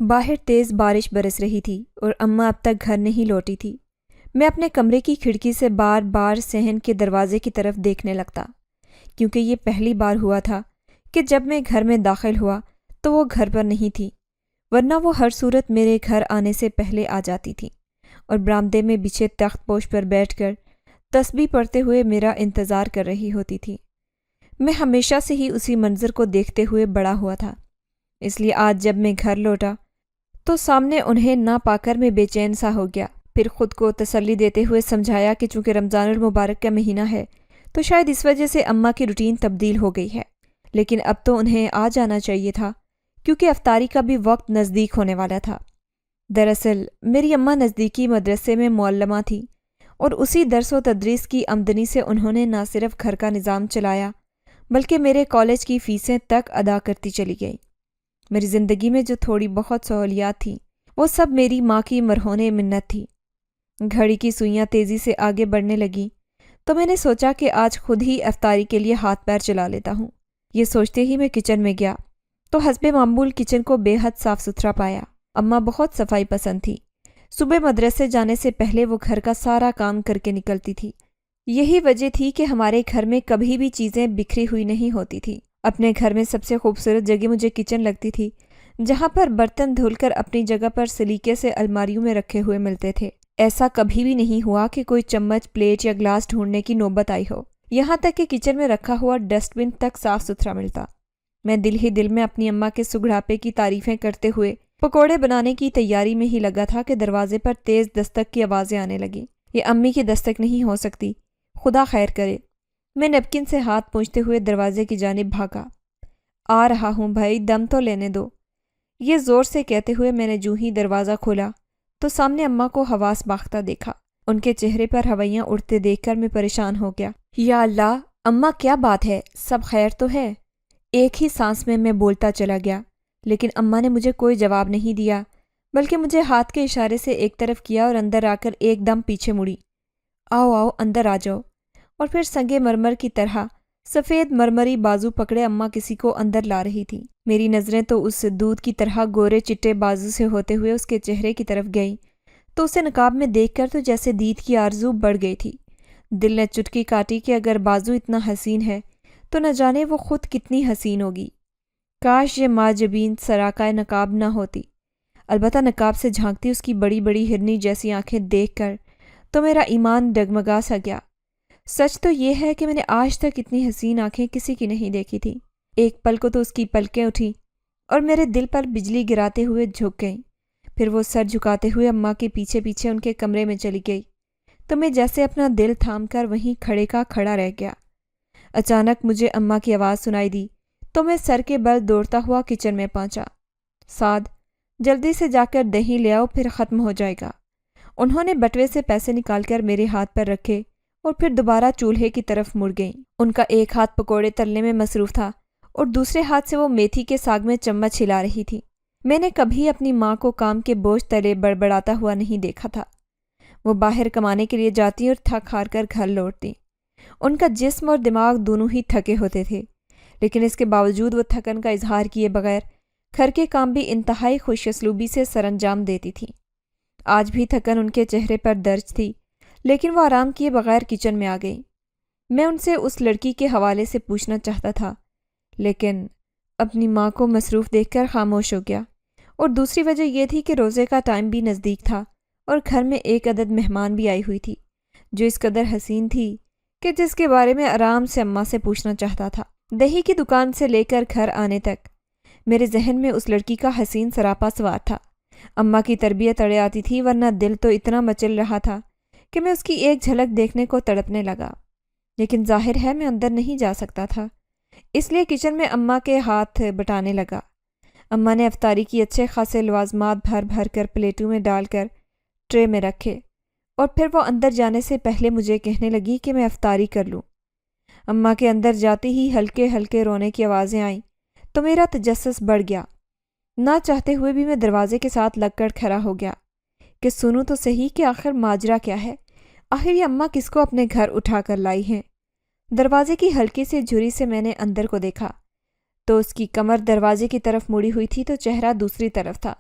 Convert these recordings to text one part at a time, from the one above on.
باہر تیز بارش برس رہی تھی اور اماں اب تک گھر نہیں لوٹی تھی۔ میں اپنے کمرے کی کھڑکی سے بار بار صحن کے دروازے کی طرف دیکھنے لگتا، کیونکہ یہ پہلی بار ہوا تھا کہ جب میں گھر میں داخل ہوا تو وہ گھر پر نہیں تھی، ورنہ وہ ہر صورت میرے گھر آنے سے پہلے آ جاتی تھی اور برآمدے میں بچھے تخت پوش پر بیٹھ کر تسبیح پڑھتے ہوئے میرا انتظار کر رہی ہوتی تھی۔ میں ہمیشہ سے ہی اسی منظر کو دیکھتے ہوئے بڑا ہوا تھا، اس لیے آج جب میں گھر لوٹا تو سامنے انہیں نہ پا کر میں بے چین سا ہو گیا۔ پھر خود کو تسلی دیتے ہوئے سمجھایا کہ چونکہ رمضان المبارک کا مہینہ ہے تو شاید اس وجہ سے اماں کی روٹین تبدیل ہو گئی ہے، لیکن اب تو انہیں آ جانا چاہیے تھا کیونکہ افطاری کا بھی وقت نزدیک ہونے والا تھا۔ دراصل میری اماں نزدیکی مدرسے میں معلمہ تھی اور اسی درس و تدریس کی آمدنی سے انہوں نے نہ صرف گھر کا نظام چلایا بلکہ میرے کالج کی فیسیں تک ادا کرتی چلی گئی۔ میری زندگی میں جو تھوڑی بہت سہولیات تھیں وہ سب میری ماں کی مرہون منت تھی۔ گھڑی کی سوئیاں تیزی سے آگے بڑھنے لگیں تو میں نے سوچا کہ آج خود ہی افطاری کے لیے ہاتھ پیر چلا لیتا ہوں۔ یہ سوچتے ہی میں کچن میں گیا تو حسب معمول کچن کو بے حد صاف ستھرا پایا۔ اماں بہت صفائی پسند تھی۔ صبح مدرسے جانے سے پہلے وہ گھر کا سارا کام کر کے نکلتی تھی۔ یہی وجہ تھی کہ ہمارے گھر میں کبھی بھی چیزیں بکھری ہوئی نہیں ہوتی تھی۔ اپنے گھر میں سب سے خوبصورت جگہ مجھے کچن لگتی تھی، جہاں پر برتن دھل کر اپنی جگہ پر سلیقے سے الماریوں میں رکھے ہوئے ملتے تھے۔ ایسا کبھی بھی نہیں ہوا کہ کوئی چمچ، پلیٹ یا گلاس ڈھونڈنے کی نوبت آئی ہو، یہاں تک کہ کچن میں رکھا ہوا ڈسٹ بن تک صاف ستھرا ملتا۔ میں دل ہی دل میں اپنی اماں کے سگڑاپے کی تعریفیں کرتے ہوئے پکوڑے بنانے کی تیاری میں ہی لگا تھا کہ دروازے پر تیز دستک کی آوازیں آنے لگیں۔ یہ امی کی دستک نہیں ہو سکتی، خدا خیر کرے۔ میں نیپکن سے ہاتھ پوچھتے ہوئے دروازے کی جانب بھاگا۔ آ رہا ہوں بھائی، دم تو لینے دو۔ یہ زور سے کہتے ہوئے میں نے جو ہی دروازہ کھولا تو سامنے اماں کو حواس باختہ دیکھا۔ ان کے چہرے پر ہوائیاں اڑتے دیکھ کر میں پریشان ہو گیا۔ یا اللہ، اماں کیا بات ہے؟ سب خیر تو ہے؟ ایک ہی سانس میں بولتا چلا گیا، لیکن اماں نے مجھے کوئی جواب نہیں دیا، بلکہ مجھے ہاتھ کے اشارے سے ایک طرف کیا اور اندر آ کر ایک دم پیچھے مڑی۔ آؤ آؤ اندر آ جاؤ۔ اور پھر سنگے مرمر کی طرح سفید مرمری بازو پکڑے اماں کسی کو اندر لا رہی تھی۔ میری نظریں تو اس دودھ کی طرح گورے چٹے بازو سے ہوتے ہوئے اس کے چہرے کی طرف گئیں تو اسے نقاب میں دیکھ کر تو جیسے دید کی آرزو بڑھ گئی تھی۔ دل نے چٹکی کاٹی کہ اگر بازو اتنا حسین ہے تو نہ جانے وہ خود کتنی حسین ہوگی۔ کاش یہ ماجبین سراکائے نقاب نہ ہوتی، البتہ نقاب سے جھانکتی اس کی بڑی بڑی ہرنی جیسی آنکھیں دیکھ کر تو میرا ایمان ڈگمگا سا گیا۔ سچ تو یہ ہے کہ میں نے آج تک اتنی حسین آنکھیں کسی کی نہیں دیکھی تھی۔ ایک پل کو تو اس کی پلکیں اٹھیں اور میرے دل پر بجلی گراتے ہوئے جھک گئیں، پھر وہ سر جھکاتے ہوئے اماں کے پیچھے پیچھے ان کے کمرے میں چلی گئی تو میں جیسے اپنا دل تھام کر وہیں کھڑے کا کھڑا رہ گیا۔ اچانک مجھے اماں کی آواز سنائی دی تو میں سر کے بل دوڑتا ہوا کچن میں پہنچا۔ سعد، جلدی سے جا کر دہی لے آؤ، پھر ختم ہو جائے گا۔ انہوں نے بٹوے سے پیسے نکال کر میرے ہاتھ پر رکھے اور پھر دوبارہ چولہے کی طرف مڑ گئیں۔ ان کا ایک ہاتھ پکوڑے تلنے میں مصروف تھا اور دوسرے ہاتھ سے وہ میتھی کے ساگ میں چمچ ہلا رہی تھی۔ میں نے کبھی اپنی ماں کو کام کے بوجھ تلے بڑبڑاتا ہوا نہیں دیکھا تھا۔ وہ باہر کمانے کے لیے جاتی اور تھک ہار کر گھر لوٹتی۔ ان کا جسم اور دماغ دونوں ہی تھکے ہوتے تھے، لیکن اس کے باوجود وہ تھکن کا اظہار کیے بغیر گھر کے کام بھی انتہائی خوش اسلوبی سے سر انجام دیتی تھیں۔ آج بھی تھکن ان کے چہرے پر درج تھی، لیکن وہ آرام کیے بغیر کچن میں آ گئی۔ میں ان سے اس لڑکی کے حوالے سے پوچھنا چاہتا تھا، لیکن اپنی ماں کو مصروف دیکھ کر خاموش ہو گیا، اور دوسری وجہ یہ تھی کہ روزے کا ٹائم بھی نزدیک تھا اور گھر میں ایک عدد مہمان بھی آئی ہوئی تھی جو اس قدر حسین تھی کہ جس کے بارے میں آرام سے اماں سے پوچھنا چاہتا تھا۔ دہی کی دکان سے لے کر گھر آنے تک میرے ذہن میں اس لڑکی کا حسین سراپا سوار تھا۔ اماں کی تربیت اڑے آتی تھی، ورنہ دل تو اتنا مچل رہا تھا کہ میں اس کی ایک جھلک دیکھنے کو تڑپنے لگا، لیکن ظاہر ہے میں اندر نہیں جا سکتا تھا، اس لیے کچن میں اماں کے ہاتھ بٹانے لگا۔ اماں نے افطاری کی اچھے خاصے لوازمات بھر بھر کر پلیٹوں میں ڈال کر ٹرے میں رکھے اور پھر وہ اندر جانے سے پہلے مجھے کہنے لگی کہ میں افطاری کر لوں۔ اماں کے اندر جاتے ہی ہلکے ہلکے رونے کی آوازیں آئیں تو میرا تجسس بڑھ گیا۔ نہ چاہتے ہوئے بھی میں دروازے کے ساتھ لگ کر کھڑا ہو گیا کہ سنوں تو صحیح کہ آخر ماجرا کیا ہے، آخر یہ اماں کس کو اپنے گھر اٹھا کر لائی ہیں۔ دروازے کی ہلکی سی جھری سے میں نے اندر کو دیکھا تو اس کی کمر دروازے کی طرف مڑی ہوئی تھی تو چہرہ دوسری طرف تھا۔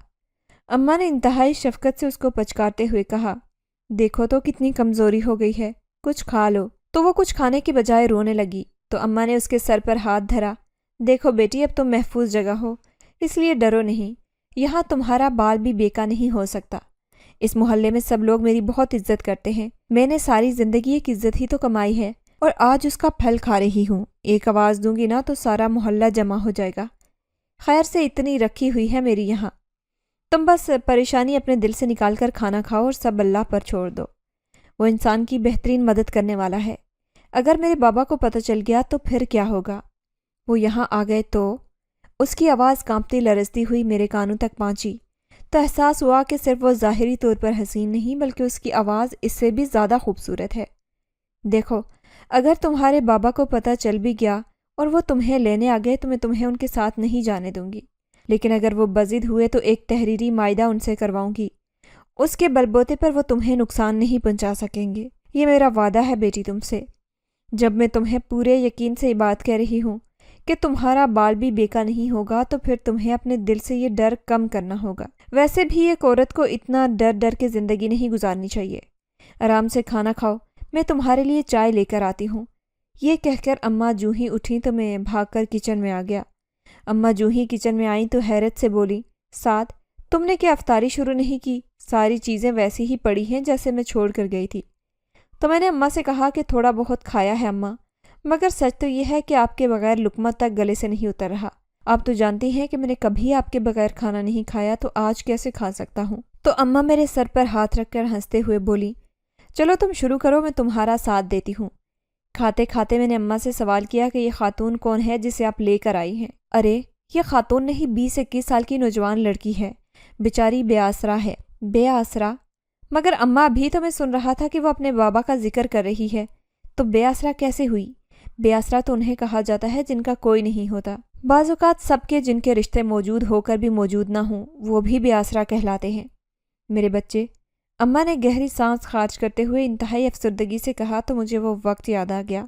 اماں نے انتہائی شفقت سے اس کو پچکارتے ہوئے کہا، دیکھو تو کتنی کمزوری ہو گئی ہے، کچھ کھا لو۔ تو وہ کچھ کھانے کی بجائے رونے لگی تو اماں نے اس کے سر پر ہاتھ دھرا۔ دیکھو بیٹی، اب تم محفوظ جگہ ہو، اس لیے ڈرو نہیں، یہاں تمہارا بال بھی بیکا نہیں ہو سکتا۔ اس محلے میں سب لوگ میری بہت عزت کرتے ہیں، میں نے ساری زندگی ایک عزت ہی تو کمائی ہے اور آج اس کا پھل کھا رہی ہوں۔ ایک آواز دوں گی نا تو سارا محلہ جمع ہو جائے گا۔ خیر سے اتنی رکھی ہوئی ہے میری یہاں، تم بس پریشانی اپنے دل سے نکال کر کھانا کھاؤ اور سب اللہ پر چھوڑ دو۔ وہ انسان کی بہترین مدد کرنے والا ہے۔ اگر میرے بابا کو پتہ چل گیا تو پھر کیا ہوگا؟ وہ یہاں آ گئے تو؟ اس کی آواز کانپتی لرزتی ہوئی میرے کانوں تک پہنچی تو احساس ہوا کہ صرف وہ ظاہری طور پر حسین نہیں بلکہ اس کی آواز اس سے بھی زیادہ خوبصورت ہے۔ دیکھو، اگر تمہارے بابا کو پتہ چل بھی گیا اور وہ تمہیں لینے آ گئے تو میں تمہیں ان کے ساتھ نہیں جانے دوں گی، لیکن اگر وہ بضد ہوئے تو ایک تحریری معاہدہ ان سے کرواؤں گی، اس کے بلبوتے پر وہ تمہیں نقصان نہیں پہنچا سکیں گے۔ یہ میرا وعدہ ہے بیٹی تم سے۔ جب میں تمہیں پورے یقین سے یہ بات کہہ رہی ہوں کہ تمہارا بال بھی بیکا نہیں ہوگا تو پھر تمہیں اپنے دل سے یہ ڈر کم کرنا ہوگا۔ ویسے بھی ایک عورت کو اتنا ڈر ڈر کے زندگی نہیں گزارنی چاہیے۔ آرام سے کھانا کھاؤ، میں تمہارے لیے چائے لے کر آتی ہوں۔ یہ کہہ کر اماں جوں ہی اٹھیں تو میں بھاگ کر کچن میں آ گیا۔ اماں جوں ہی کچن میں آئیں تو حیرت سے بولی، سعد، تم نے کیا افطاری شروع نہیں کی؟ ساری چیزیں ویسی ہی پڑی ہیں جیسے میں چھوڑ کر گئی تھی۔ تو میں نے اماں سے کہا کہ تھوڑا بہت کھایا ہے اماں، مگر سچ تو یہ ہے کہ آپ کے بغیر لقمہ تک گلے سے نہیں اتر رہا۔ آپ تو جانتی ہیں کہ میں نے کبھی آپ کے بغیر کھانا نہیں کھایا، تو آج کیسے کھا سکتا ہوں؟ تو اماں میرے سر پر ہاتھ رکھ کر ہنستے ہوئے بولی، چلو تم شروع کرو، میں تمہارا ساتھ دیتی ہوں۔ کھاتے کھاتے میں نے اماں سے سوال کیا کہ یہ خاتون کون ہے جسے آپ لے کر آئی ہیں؟ ارے یہ خاتون نہیں، 20-21 سال کی نوجوان لڑکی ہے، بیچاری بے آسرا ہے۔ بے آسرا؟ مگر اماں ابھی تو میں سن رہا تھا کہ وہ اپنے بابا کا ذکر کر رہی ہے، تو بے آسرا کیسے ہوئی؟ بے آسرا تو انہیں کہا جاتا ہے جن کا کوئی نہیں ہوتا۔ بعض اوقات سب کے جن کے رشتے موجود ہو کر بھی موجود نہ ہوں وہ بھی بے آسرا کہلاتے ہیں۔ میرے بچے، اماں نے گہری سانس خارج کرتے ہوئے انتہائی افسردگی سے کہا تو مجھے وہ وقت یاد آ گیا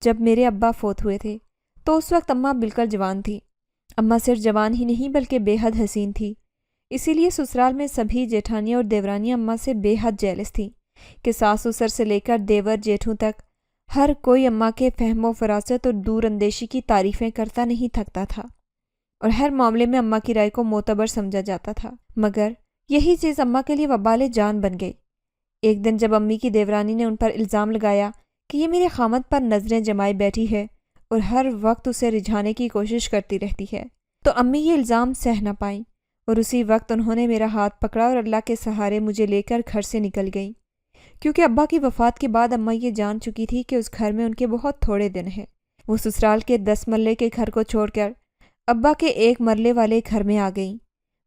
جب میرے ابا فوت ہوئے تھے۔ تو اس وقت اماں بالکل جوان تھی۔ اماں صرف جوان ہی نہیں بلکہ بے حد حسین تھی، اسی لیے سسرال میں سبھی جیٹھانیاں اور دیورانیاں اماں سے بے حد جیلس تھیں کہ ساس سسر سے لے کر دیور جیٹھوں تک ہر کوئی اماں کے فہم و فراست اور دور اندیشی کی تعریفیں کرتا نہیں تھکتا تھا، اور ہر معاملے میں اماں کی رائے کو معتبر سمجھا جاتا تھا۔ مگر یہی چیز اماں کے لیے وبال جان بن گئی۔ ایک دن جب امی کی دیورانی نے ان پر الزام لگایا کہ یہ میرے خامد پر نظریں جمائے بیٹھی ہے اور ہر وقت اسے رجھانے کی کوشش کرتی رہتی ہے، تو امی یہ الزام سہ نہ پائیں اور اسی وقت انہوں نے میرا ہاتھ پکڑا اور اللہ کے سہارے مجھے لے کر گھر سے نکل گئیں، کیونکہ ابا کی وفات کے بعد اماں یہ جان چکی تھی کہ اس گھر میں ان کے بہت تھوڑے دن ہیں۔ وہ سسرال کے 10 مرلے کے گھر کو چھوڑ کر ابا کے 1 مرلے والے گھر میں آ گئیں۔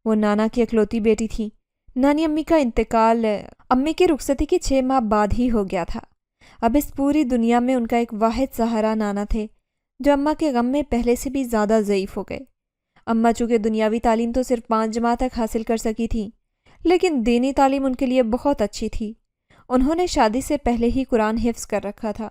وہ نانا کی اکلوتی بیٹی تھی۔ نانی امی کا انتقال امی کی رخصتی کے 6 ماہ بعد ہی ہو گیا تھا۔ اب اس پوری دنیا میں ان کا ایک واحد سہارا نانا تھے، جو اماں کے غم میں پہلے سے بھی زیادہ ضعیف ہو گئے۔ اماں چونکہ دنیاوی تعلیم تو صرف 5 جماعت تک حاصل کر سکی تھیں، لیکن دینی تعلیم ان کے لیے بہت اچھی تھی۔ انہوں نے شادی سے پہلے ہی قرآن حفظ کر رکھا تھا،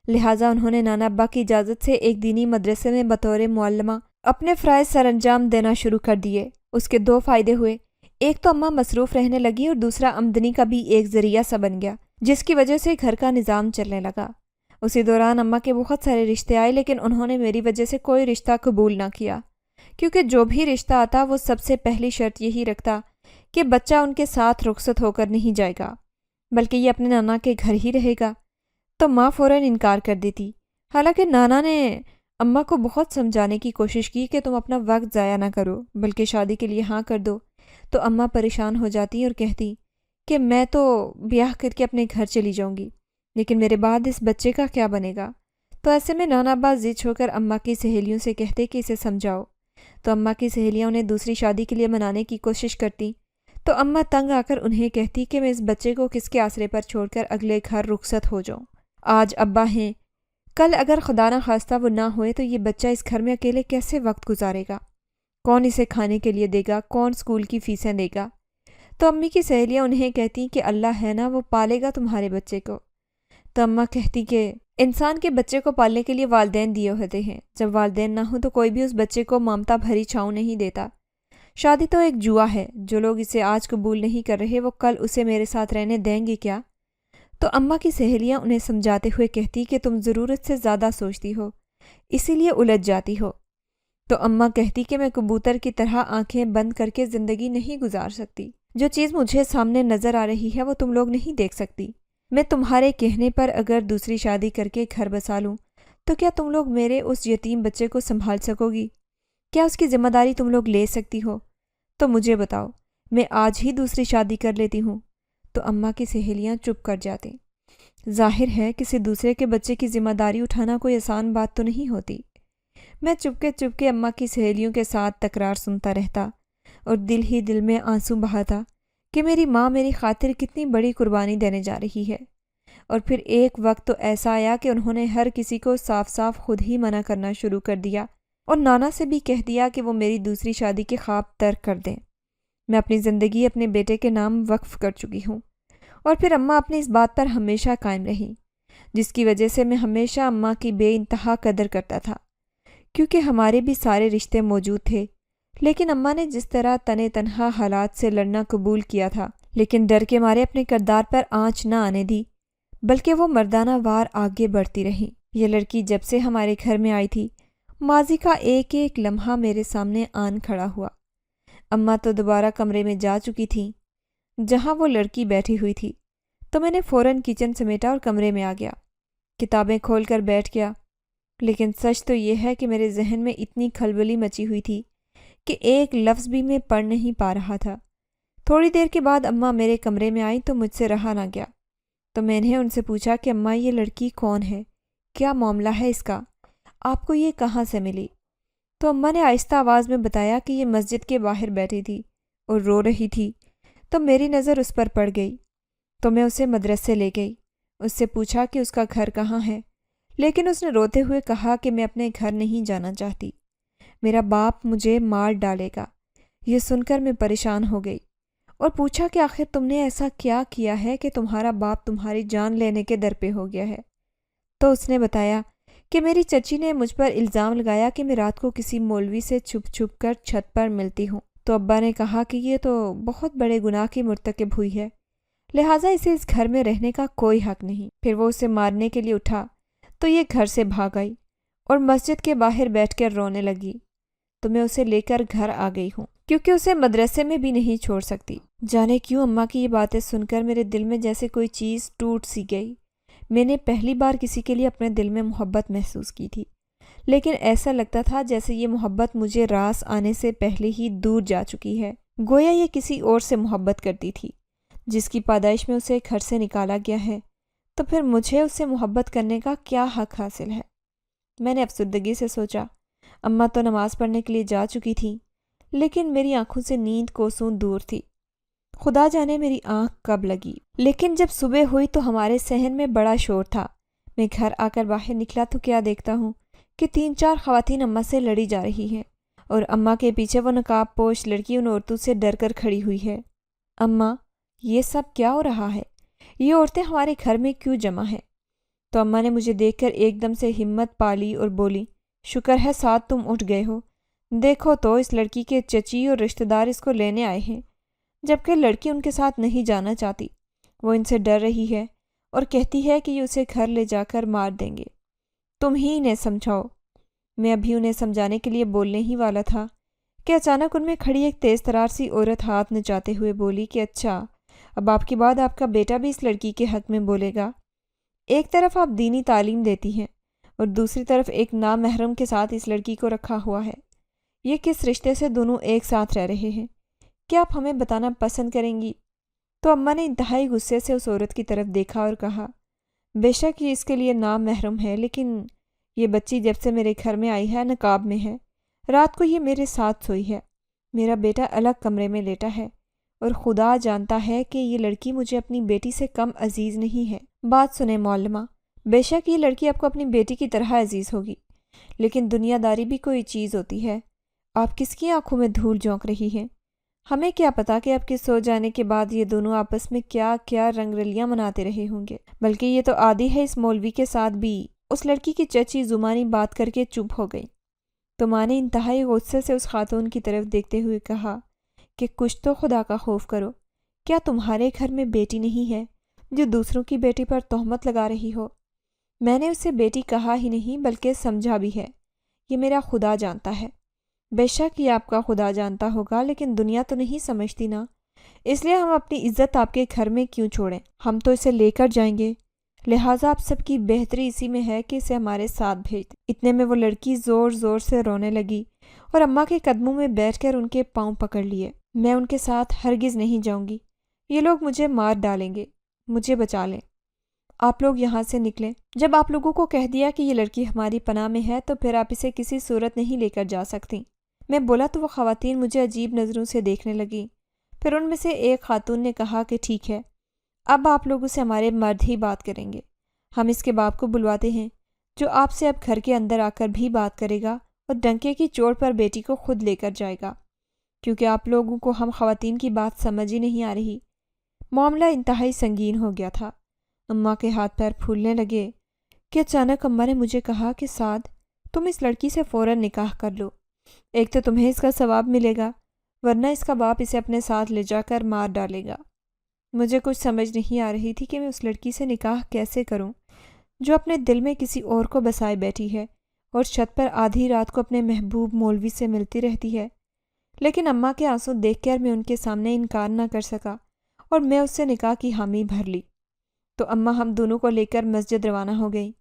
لہٰذا انہوں نے نانا ابا کی اجازت سے ایک دینی مدرسے میں بطور معلمہ اپنے فرائض سر انجام دینا شروع کر دیے۔ اس کے 2 فائدے ہوئے، ایک تو اماں مصروف رہنے لگی اور دوسرا آمدنی کا بھی ایک ذریعہ سا بن گیا، جس کی وجہ سے گھر کا نظام چلنے لگا۔ اسی دوران اماں کے بہت سارے رشتے آئے، لیکن انہوں نے میری وجہ سے کوئی رشتہ قبول نہ کیا، کیونکہ جو بھی رشتہ آتا وہ سب سے پہلی شرط یہی رکھتا کہ بچہ ان کے ساتھ رخصت ہو کر نہیں جائے گا، بلکہ یہ اپنے نانا کے گھر ہی رہے گا۔ تو ماں فوراً انکار کر دیتی، حالانکہ نانا نے اماں کو بہت سمجھانے کی کوشش کی کہ تم اپنا وقت ضائع نہ کرو بلکہ شادی کے لیے ہاں کر دو، تو اماں پریشان ہو جاتی اور کہتی کہ میں تو بیاہ کر کے اپنے گھر چلی جاؤں گی، لیکن میرے بعد اس بچے کا کیا بنے گا؟ تو ایسے میں نانا ابا ضد ہو کر اماں کی سہیلیوں سے کہتے کہ اسے سمجھاؤ، تو اماں کی سہیلیاں انہیں دوسری شادی کے لیے منانے کی کوشش کرتی، تو اماں تنگ آ کر انہیں کہتی کہ میں اس بچے کو کس کے آسرے پر چھوڑ کر اگلے گھر رخصت ہو جاؤں۔ آج ابا ہیں، کل اگر خدا نہ خواستہ وہ نہ ہوئے تو یہ بچہ اس گھر میں اکیلے کیسے وقت گزارے گا؟ کون اسے کھانے کے لیے دے گا؟ کون اسکول کی فیسیں دے گا؟ تو امی کی سہیلیاں انہیں کہتی کہ اللہ ہے نا، وہ پالے گا تمہارے بچے کو۔ تو اماں کہتی کہ انسان کے بچے کو پالنے کے لیے والدین دیے ہوتے ہیں، جب والدین نہ ہوں تو کوئی بھی اس بچے کو ممتا بھری چھاؤں نہیں دیتا۔ شادی تو ایک جوا ہے، جو لوگ اسے آج قبول نہیں کر رہے وہ کل اسے میرے ساتھ رہنے دیں گے کیا؟ تو اماں کی سہیلیاں انہیں سمجھاتے ہوئے کہتی کہ تم ضرورت سے زیادہ سوچتی ہو، اسی لیے الجھ جاتی ہو۔ تو اماں کہتی کہ میں کبوتر کی طرح آنکھیں بند کر کے زندگی نہیں گزار سکتی۔ جو چیز مجھے سامنے نظر آ رہی ہے وہ تم لوگ نہیں دیکھ سکتی۔ میں تمہارے کہنے پر اگر دوسری شادی کر کے گھر بسا لوں تو کیا تم لوگ میرے اس یتیم بچے کو سنبھال سکو گی؟ کیا اس کی ذمہ داری تم لوگ لے سکتی ہو؟ تو مجھے بتاؤ، میں آج ہی دوسری شادی کر لیتی ہوں۔ تو اماں کی سہیلیاں چپ کر جاتی۔ ظاہر ہے کسی دوسرے کے بچے کی ذمہ داری اٹھانا کوئی آسان بات تو نہیں ہوتی۔ میں چپ کے اماں کی سہیلیوں کے ساتھ تکرار سنتا رہتا اور دل ہی دل میں آنسو بہاتا کہ میری ماں میری خاطر کتنی بڑی قربانی دینے جا رہی ہے۔ اور پھر ایک وقت تو ایسا آیا کہ انہوں نے ہر کسی کو صاف صاف خود ہی منع کرنا شروع کر دیا اور نانا سے بھی کہہ دیا کہ وہ میری دوسری شادی کے خواب ترک کر دیں۔ میں اپنی زندگی اپنے بیٹے کے نام وقف کر چکی ہوں۔ اور پھر اماں اپنی اس بات پر ہمیشہ قائم رہی، جس کی وجہ سے میں ہمیشہ اماں کی بے انتہا قدر کرتا تھا، کیونکہ ہمارے بھی سارے رشتے موجود تھے۔ لیکن اماں نے جس طرح تنے تنہا حالات سے لڑنا قبول کیا تھا، لیکن ڈر کے مارے اپنے کردار پر آنچ نہ آنے دی، بلکہ وہ مردانہ وار آگے بڑھتی رہی۔ یہ لڑکی جب سے ہمارے گھر میں آئی تھی، ماضی کا ایک ایک لمحہ میرے سامنے آن کھڑا ہوا۔ اماں تو دوبارہ کمرے میں جا چکی تھیں جہاں وہ لڑکی بیٹھی ہوئی تھی، تو میں نے فوراً کچن سمیٹا اور کمرے میں آ گیا، کتابیں کھول کر بیٹھ گیا۔ لیکن سچ تو یہ ہے کہ میرے ذہن میں اتنی کھلبلی مچی ہوئی تھی کہ ایک لفظ بھی میں پڑھ نہیں پا رہا تھا۔ تھوڑی دیر کے بعد اماں میرے کمرے میں آئیں تو مجھ سے رہا نہ گیا، تو میں نے ان سے پوچھا کہ اماں یہ لڑکی کون ہے؟ کیا معاملہ ہے اس کا؟ آپ کو یہ کہاں سے ملی؟ تو اماں نے آہستہ آواز میں بتایا کہ یہ مسجد کے باہر بیٹھی تھی اور رو رہی تھی، تو میری نظر اس پر پڑ گئی، تو میں اسے مدرسے لے گئی۔ اس سے پوچھا کہ اس کا گھر کہاں ہے، لیکن اس نے روتے ہوئے کہا کہ میں اپنے گھر نہیں جانا چاہتی، میرا باپ مجھے مار ڈالے گا۔ یہ سن کر میں پریشان ہو گئی اور پوچھا کہ آخر تم نے ایسا کیا کیا ہے کہ تمہارا باپ تمہاری جان لینے کے در پہ ہو گیا ہے؟ تو اس نے بتایا کہ میری چچی نے مجھ پر الزام لگایا کہ میں رات کو کسی مولوی سے چھپ چھپ کر چھت پر ملتی ہوں۔ تو ابا نے کہا کہ یہ تو بہت بڑے گناہ کی مرتکب ہوئی ہے، لہٰذا اسے اس گھر میں رہنے کا کوئی حق نہیں۔ پھر وہ اسے مارنے کے لیے اٹھا تو یہ گھر سے بھاگ آئی اور مسجد کے باہر بیٹھ کر رونے لگی، تو میں اسے لے کر گھر آ گئی ہوں، کیونکہ اسے مدرسے میں بھی نہیں چھوڑ سکتی۔ جانے کیوں اماں کی یہ باتیں سن کر میرے دل میں جیسے کوئی چیز ٹوٹ سی گئی۔ میں نے پہلی بار کسی کے لیے اپنے دل میں محبت محسوس کی تھی، لیکن ایسا لگتا تھا جیسے یہ محبت مجھے راس آنے سے پہلے ہی دور جا چکی ہے، گویا یہ کسی اور سے محبت کرتی تھی جس کی پیدائش میں اسے گھر سے نکالا گیا ہے، تو پھر مجھے اس سے محبت کرنے کا کیا حق حاصل ہے؟ میں نے افسردگی سے سوچا، اماں تو نماز پڑھنے کے لیے جا چکی تھیں، لیکن میری آنکھوں سے نیند کوسوں دور تھی۔ خدا جانے میری آنکھ کب لگی۔ لیکن جب صبح ہوئی تو ہمارے صحن میں بڑا شور تھا۔ میں گھر آ کر باہر نکلا تو کیا دیکھتا ہوں کہ 3-4 خواتین اماں سے لڑی جا رہی ہیں، اور اماں کے پیچھے وہ نقاب پوش لڑکی ان عورتوں سے ڈر کر کھڑی ہوئی ہے۔ اماں، یہ سب کیا ہو رہا ہے؟ یہ عورتیں ہمارے گھر میں کیوں جمع ہیں؟ تو اماں نے مجھے دیکھ کر ایک دم سے ہمت پالی اور بولی، شکر ہے ساتھ تم اٹھ گئے ہو۔ دیکھو تو اس لڑکی کے چچی اور رشتہ دار اس کو لینے آئے ہیں، جبکہ لڑکی ان کے ساتھ نہیں جانا چاہتی۔ وہ ان سے ڈر رہی ہے اور کہتی ہے کہ یہ اسے گھر لے جا کر مار دیں گے۔ تم ہی انہیں سمجھاؤ۔ میں ابھی انہیں سمجھانے کے لیے بولنے ہی والا تھا کہ اچانک ان میں کھڑی ایک تیز ترار سی عورت ہاتھ نچاتے ہوئے بولی کہ اچھا، اب آپ کے بعد آپ کا بیٹا بھی اس لڑکی کے حق میں بولے گا۔ ایک طرف آپ دینی تعلیم دیتی ہیں اور دوسری طرف ایک نامحرم کے ساتھ اس لڑکی کو رکھا ہوا ہے۔ یہ کس رشتے سے دونوں ایک ساتھ رہ رہے ہیں؟ کیا آپ ہمیں بتانا پسند کریں گی؟ تو اماں نے انتہائی غصے سے اس عورت کی طرف دیکھا اور کہا، بے شک یہ اس کے لیے نامحرم ہے، لیکن یہ بچی جب سے میرے گھر میں آئی ہے نقاب میں ہے، رات کو یہ میرے ساتھ سوئی ہے، میرا بیٹا الگ کمرے میں لیٹا ہے، اور خدا جانتا ہے کہ یہ لڑکی مجھے اپنی بیٹی سے کم عزیز نہیں ہے۔ بات سنیں معلمہ، بے شک یہ لڑکی آپ کو اپنی بیٹی کی طرح عزیز ہوگی، لیکن دنیا داری بھی کوئی چیز ہوتی ہے۔ آپ کس کی آنکھوں میں دھول جھونک رہی ہیں؟ ہمیں کیا پتا کہ آپ کے سو جانے کے بعد یہ دونوں آپس میں کیا کیا رنگ رلیاں مناتے رہے ہوں گے، بلکہ یہ تو عادی ہے اس مولوی کے ساتھ بھی۔ اس لڑکی کی چچی زمانی بات کر کے چپ ہو گئی۔ تو ماں نے انتہائی غصے سے اس خاتون کی طرف دیکھتے ہوئے کہا کہ کچھ تو خدا کا خوف کرو، کیا تمہارے گھر میں بیٹی نہیں ہے جو دوسروں کی بیٹی پر تہمت لگا رہی ہو؟ میں نے اسے بیٹی کہا ہی نہیں بلکہ سمجھا بھی ہے، یہ میرا خدا جانتا ہے۔ بے شک یہ آپ کا خدا جانتا ہوگا، لیکن دنیا تو نہیں سمجھتی نا، اس لیے ہم اپنی عزت آپ کے گھر میں کیوں چھوڑیں؟ ہم تو اسے لے کر جائیں گے، لہٰذا آپ سب کی بہتری اسی میں ہے کہ اسے ہمارے ساتھ بھیج دیں۔ اتنے میں وہ لڑکی زور زور سے رونے لگی اور اماں کے قدموں میں بیٹھ کر ان کے پاؤں پکڑ لیے۔ میں ان کے ساتھ ہرگز نہیں جاؤں گی، یہ لوگ مجھے مار ڈالیں گے، مجھے بچا لیں، آپ لوگ یہاں سے نکلیں۔ جب آپ لوگوں کو کہہ دیا کہ یہ لڑکی ہماری پناہ میں ہے تو پھر آپ اسے کسی صورت نہیں لے کر جا سکتی۔ میں بولا تو وہ خواتین مجھے عجیب نظروں سے دیکھنے لگیں۔ پھر ان میں سے ایک خاتون نے کہا کہ ٹھیک ہے، اب آپ لوگوں سے ہمارے مرد ہی بات کریں گے، ہم اس کے باپ کو بلواتے ہیں جو آپ سے اب گھر کے اندر آ کر بھی بات کرے گا اور ڈنکے کی چوٹ پر بیٹی کو خود لے کر جائے گا، کیونکہ آپ لوگوں کو ہم خواتین کی بات سمجھ ہی نہیں آ رہی۔ معاملہ انتہائی سنگین ہو گیا تھا۔ اماں کے ہاتھ پیر پھولنے لگے کہ اچانک اماں نے مجھے کہا کہ سعد، تم اس لڑکی سے فوراً نکاح کر لو، ایک تو تمہیں اس کا ثواب ملے گا، ورنہ اس کا باپ اسے اپنے ساتھ لے جا کر مار ڈالے گا۔ مجھے کچھ سمجھ نہیں آ رہی تھی کہ میں اس لڑکی سے نکاح کیسے کروں جو اپنے دل میں کسی اور کو بسائے بیٹھی ہے اور چھت پر آدھی رات کو اپنے محبوب مولوی سے ملتی رہتی ہے۔ لیکن اماں کے آنسو دیکھ کر میں ان کے سامنے انکار نہ کر سکا اور میں اس سے نکاح کی حامی بھر لی۔ تو اماں ہم دونوں کو لے کر مسجد روانہ ہو گئی۔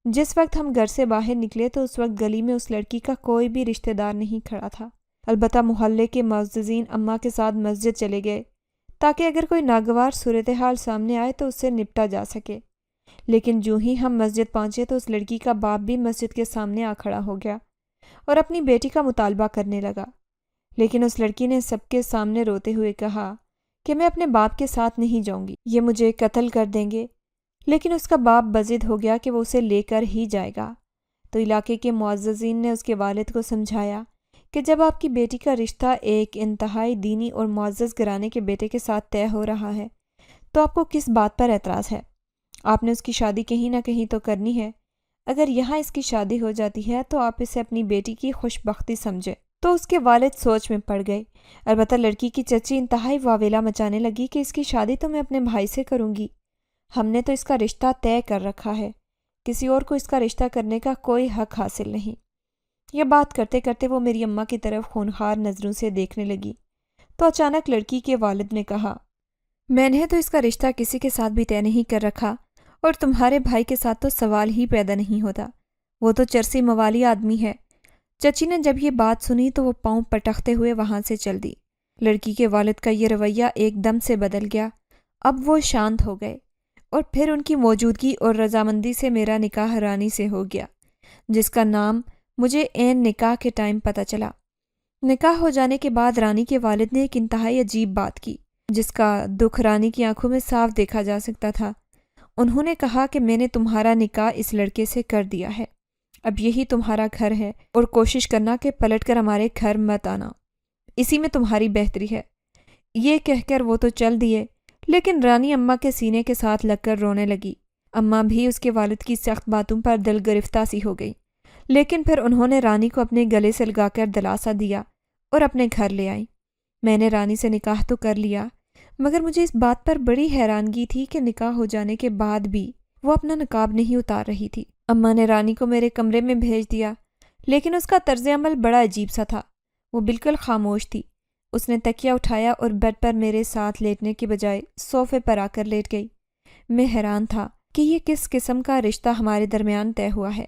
جس وقت ہم گھر سے باہر نکلے تو اس وقت گلی میں اس لڑکی کا کوئی بھی رشتہ دار نہیں کھڑا تھا، البتہ محلے کے معززین اماں کے ساتھ مسجد چلے گئے تاکہ اگر کوئی ناگوار صورتحال سامنے آئے تو اس سے نپٹا جا سکے۔ لیکن جو ہی ہم مسجد پہنچے تو اس لڑکی کا باپ بھی مسجد کے سامنے آ کھڑا ہو گیا اور اپنی بیٹی کا مطالبہ کرنے لگا۔ لیکن اس لڑکی نے سب کے سامنے روتے ہوئے کہا کہ میں اپنے باپ کے ساتھ نہیں جاؤں گی، یہ مجھے قتل کر دیں گے۔ لیکن اس کا باپ بضد ہو گیا کہ وہ اسے لے کر ہی جائے گا۔ تو علاقے کے معززین نے اس کے والد کو سمجھایا کہ جب آپ کی بیٹی کا رشتہ ایک انتہائی دینی اور معزز گھرانے کے بیٹے کے ساتھ طے ہو رہا ہے تو آپ کو کس بات پر اعتراض ہے؟ آپ نے اس کی شادی کہیں نہ کہیں تو کرنی ہے۔ اگر یہاں اس کی شادی ہو جاتی ہے تو آپ اسے اپنی بیٹی کی خوش بختی سمجھے۔ تو اس کے والد سوچ میں پڑ گئے، البتہ لڑکی کی چچی انتہائی واویلا مچانے لگی کہ اس کی شادی تو میں اپنے بھائی سے کروں گی، ہم نے تو اس کا رشتہ طے کر رکھا ہے، کسی اور کو اس کا رشتہ کرنے کا کوئی حق حاصل نہیں۔ یہ بات کرتے کرتے وہ میری اماں کی طرف خونخوار نظروں سے دیکھنے لگی تو اچانک لڑکی کے والد نے کہا، میں نے تو اس کا رشتہ کسی کے ساتھ بھی طے نہیں کر رکھا، اور تمہارے بھائی کے ساتھ تو سوال ہی پیدا نہیں ہوتا، وہ تو چرسی موالی آدمی ہے۔ چچی نے جب یہ بات سنی تو وہ پاؤں پٹکتے ہوئے وہاں سے چل دی۔ لڑکی کے والد کا یہ رویہ ایک دم سے بدل گیا۔ اب وہ شانت ہو گئے اور پھر ان کی موجودگی اور رضامندی سے میرا نکاح رانی سے ہو گیا، جس کا نام مجھے عین نکاح کے ٹائم پتہ چلا۔ نکاح ہو جانے کے بعد رانی کے والد نے ایک انتہائی عجیب بات کی جس کا دکھ رانی کی آنکھوں میں صاف دیکھا جا سکتا تھا۔ انہوں نے کہا کہ میں نے تمہارا نکاح اس لڑکے سے کر دیا ہے، اب یہی تمہارا گھر ہے اور کوشش کرنا کہ پلٹ کر ہمارے گھر مت آنا، اسی میں تمہاری بہتری ہے۔ یہ کہہ کر وہ تو چل دیے، لیکن رانی اماں کے سینے کے ساتھ لگ کر رونے لگی۔ اماں بھی اس کے والد کی سخت باتوں پر دل گرفتہ سی ہو گئی، لیکن پھر انہوں نے رانی کو اپنے گلے سے لگا کر دلاسا دیا اور اپنے گھر لے آئیں۔ میں نے رانی سے نکاح تو کر لیا، مگر مجھے اس بات پر بڑی حیرانگی تھی کہ نکاح ہو جانے کے بعد بھی وہ اپنا نقاب نہیں اتار رہی تھی۔ اماں نے رانی کو میرے کمرے میں بھیج دیا، لیکن اس کا طرز عمل بڑا عجیب سا تھا۔ وہ بالکل خاموش تھی۔ اس نے تکیہ اٹھایا اور بیڈ پر میرے ساتھ لیٹنے کے بجائے صوفے پر آ کر لیٹ گئی۔ میں حیران تھا کہ یہ کس قسم کا رشتہ ہمارے درمیان طے ہوا ہے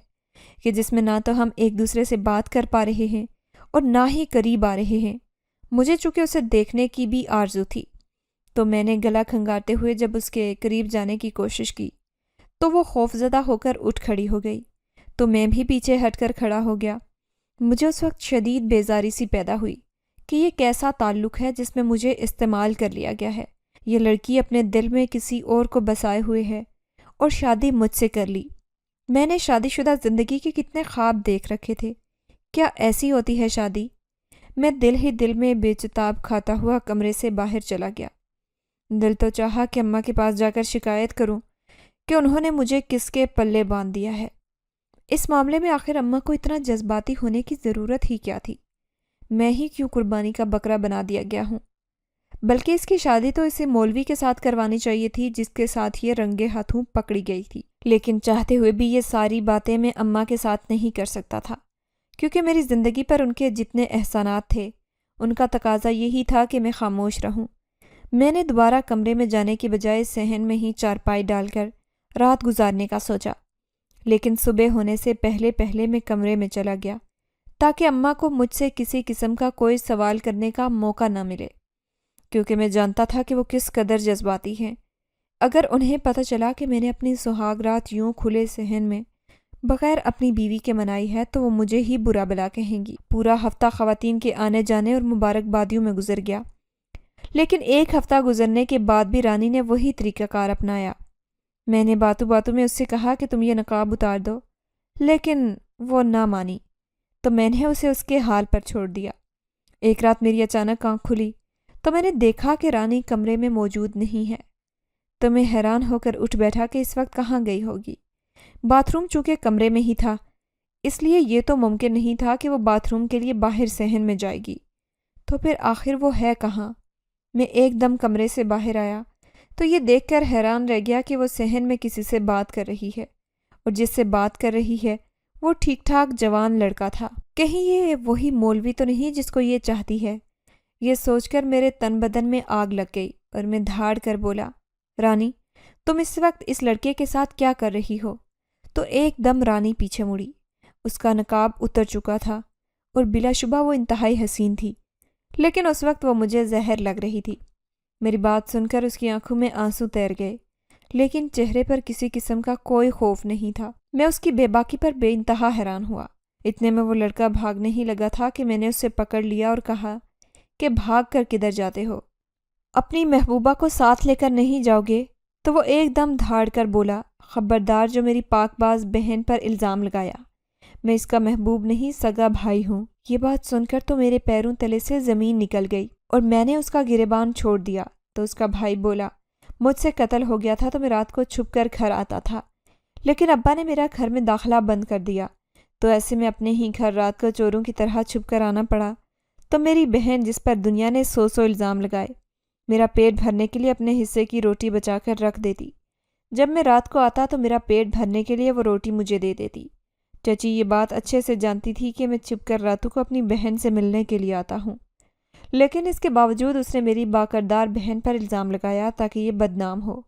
کہ جس میں نہ تو ہم ایک دوسرے سے بات کر پا رہے ہیں اور نہ ہی قریب آ رہے ہیں۔ مجھے چونکہ اسے دیکھنے کی بھی آرزو تھی، تو میں نے گلا کھنگاتے ہوئے جب اس کے قریب جانے کی کوشش کی تو وہ خوفزدہ ہو کر اٹھ کھڑی ہو گئی، تو میں بھی پیچھے ہٹ کر کھڑا ہو گیا۔ مجھے اس وقت شدید بیزاری سی پیدا ہوئی کہ یہ کیسا تعلق ہے جس میں مجھے استعمال کر لیا گیا ہے۔ یہ لڑکی اپنے دل میں کسی اور کو بسائے ہوئے ہے اور شادی مجھ سے کر لی۔ میں نے شادی شدہ زندگی کے کتنے خواب دیکھ رکھے تھے، کیا ایسی ہوتی ہے شادی؟ میں دل ہی دل میں بے چتاب کھاتا ہوا کمرے سے باہر چلا گیا۔ دل تو چاہا کہ اماں کے پاس جا کر شکایت کروں کہ انہوں نے مجھے کس کے پلے باندھ دیا ہے۔ اس معاملے میں آخر اماں کو اتنا جذباتی ہونے کی ضرورت ہی کیا تھی؟ میں ہی کیوں قربانی کا بکرا بنا دیا گیا ہوں؟ بلکہ اس کی شادی تو اسے مولوی کے ساتھ کروانی چاہیے تھی جس کے ساتھ یہ رنگے ہاتھوں پکڑی گئی تھی۔ لیکن چاہتے ہوئے بھی یہ ساری باتیں میں اماں کے ساتھ نہیں کر سکتا تھا، کیونکہ میری زندگی پر ان کے جتنے احسانات تھے ان کا تقاضا یہی تھا کہ میں خاموش رہوں۔ میں نے دوبارہ کمرے میں جانے کے بجائے صحن میں ہی چارپائی ڈال کر رات گزارنے کا سوچا، لیکن صبح ہونے سے پہلے میں کمرے میں چلا گیا تاکہ اماں کو مجھ سے کسی قسم کا کوئی سوال کرنے کا موقع نہ ملے، کیونکہ میں جانتا تھا کہ وہ کس قدر جذباتی ہیں۔ اگر انہیں پتہ چلا کہ میں نے اپنی سہاگ رات یوں کھلے صحن میں بغیر اپنی بیوی کے منائی ہے تو وہ مجھے ہی برا بلا کہیں گی۔ پورا ہفتہ خواتین کے آنے جانے اور مبارکبادیوں میں گزر گیا، لیکن ایک ہفتہ گزرنے کے بعد بھی رانی نے وہی طریقہ کار اپنایا۔ میں نے باتوں میں اس سے کہا کہ تم یہ نقاب اتار دو، لیکن وہ نہ مانی، تو میں نے اسے اس کے حال پر چھوڑ دیا۔ ایک رات میری اچانک آنکھ کھلی تو میں نے دیکھا کہ رانی کمرے میں موجود نہیں ہے، تو میں حیران ہو کر اٹھ بیٹھا کہ اس وقت کہاں گئی ہوگی۔ باتھ روم چونکہ کمرے میں ہی تھا، اس لیے یہ تو ممکن نہیں تھا کہ وہ باتھ روم کے لیے باہر صحن میں جائے گی، تو پھر آخر وہ ہے کہاں؟ میں ایک دم کمرے سے باہر آیا تو یہ دیکھ کر حیران رہ گیا کہ وہ صحن میں کسی سے بات کر رہی ہے، اور جس سے بات کر رہی ہے وہ ٹھیک ٹھاک جوان لڑکا تھا۔ کہیں یہ وہی مولوی تو نہیں جس کو یہ چاہتی ہے؟ یہ سوچ کر میرے تن بدن میں آگ لگ گئی اور میں دھاڑ کر بولا، رانی تم اس وقت اس لڑکے کے ساتھ کیا کر رہی ہو؟ تو ایک دم رانی پیچھے مڑی۔ اس کا نقاب اتر چکا تھا اور بلا شبہ وہ انتہائی حسین تھی، لیکن اس وقت وہ مجھے زہر لگ رہی تھی۔ میری بات سن کر اس کی آنکھوں میں آنسو تیر گئے، لیکن چہرے پر کسی قسم کا کوئی خوف نہیں تھا۔ میں اس کی بے باکی پر بے انتہا حیران ہوا۔ اتنے میں وہ لڑکا بھاگنے ہی لگا تھا کہ میں نے اسے پکڑ لیا اور کہا کہ بھاگ کر کدھر جاتے ہو؟ اپنی محبوبہ کو ساتھ لے کر نہیں جاؤ گے؟ تو وہ ایک دم دھاڑ کر بولا، خبردار جو میری پاک باز بہن پر الزام لگایا، میں اس کا محبوب نہیں سگا بھائی ہوں۔ یہ بات سن کر تو میرے پیروں تلے سے زمین نکل گئی اور میں نے اس کا گریبان چھوڑ دیا۔ تو اس کا بھائی بولا، مجھ سے قتل ہو گیا تھا تو میں رات کو چھپ کر گھر آتا تھا، لیکن ابا نے میرا گھر میں داخلہ بند کر دیا، تو ایسے میں اپنے ہی گھر رات کو چوروں کی طرح چھپ کر آنا پڑا۔ تو میری بہن جس پر دنیا نے سو الزام لگائے، میرا پیٹ بھرنے کے لیے اپنے حصے کی روٹی بچا کر رکھ دیتی۔ جب میں رات کو آتا تو میرا پیٹ بھرنے کے لیے وہ روٹی مجھے دے دیتی۔ چچی یہ بات اچھے سے جانتی تھی کہ میں چھپ کر راتوں کو اپنی بہن سے ملنے کے لیے آتا ہوں، لیکن اس کے باوجود اس نے میری باکردار بہن پر الزام لگایا تاکہ یہ بدنام ہو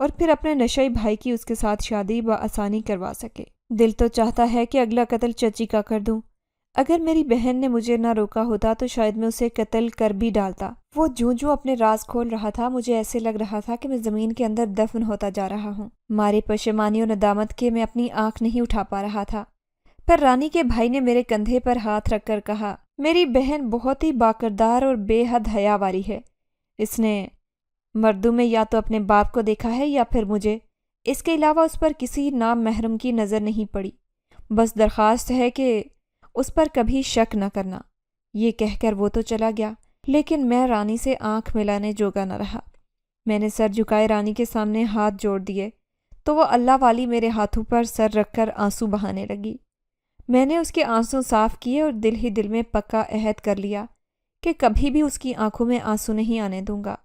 اور پھر اپنے نشئی بھائی کی اس کے ساتھ شادی بآسانی کروا سکے۔ دل تو چاہتا ہے کہ اگلا قتل چچی کا کر دوں۔ اگر میری بہن نے مجھے نہ روکا ہوتا تو شاید میں اسے قتل کر بھی ڈالتا۔ وہ جوں اپنے راز کھول رہا تھا مجھے ایسے لگ رہا تھا کہ میں زمین کے اندر دفن ہوتا جا رہا ہوں۔ مارے پشیمانی اور ندامت کے میں اپنی آنکھ نہیں اٹھا پا رہا تھا۔ پر رانی کے بھائی نے میرے کندھے پر ہاتھ رکھ کر کہا، میری بہن بہت ہی باکردار اور بے حد حیا والی ہے۔ اس نے مردوں میں یا تو اپنے باپ کو دیکھا ہے یا پھر مجھے، اس کے علاوہ اس پر کسی نام محرم کی نظر نہیں پڑی۔ بس درخواست ہے کہ اس پر کبھی شک نہ کرنا۔ یہ کہہ کر وہ تو چلا گیا، لیکن میں رانی سے آنکھ ملانے جوگا نہ رہا۔ میں نے سر جھکائے رانی کے سامنے ہاتھ جوڑ دیے تو وہ اللہ والی میرے ہاتھوں پر سر رکھ کر آنسو بہانے لگی۔ میں نے اس کے آنسو صاف کیے اور دل ہی دل میں پکا عہد کر لیا کہ کبھی بھی اس کی آنکھوں میں آنسو نہیں آنے دوں گا۔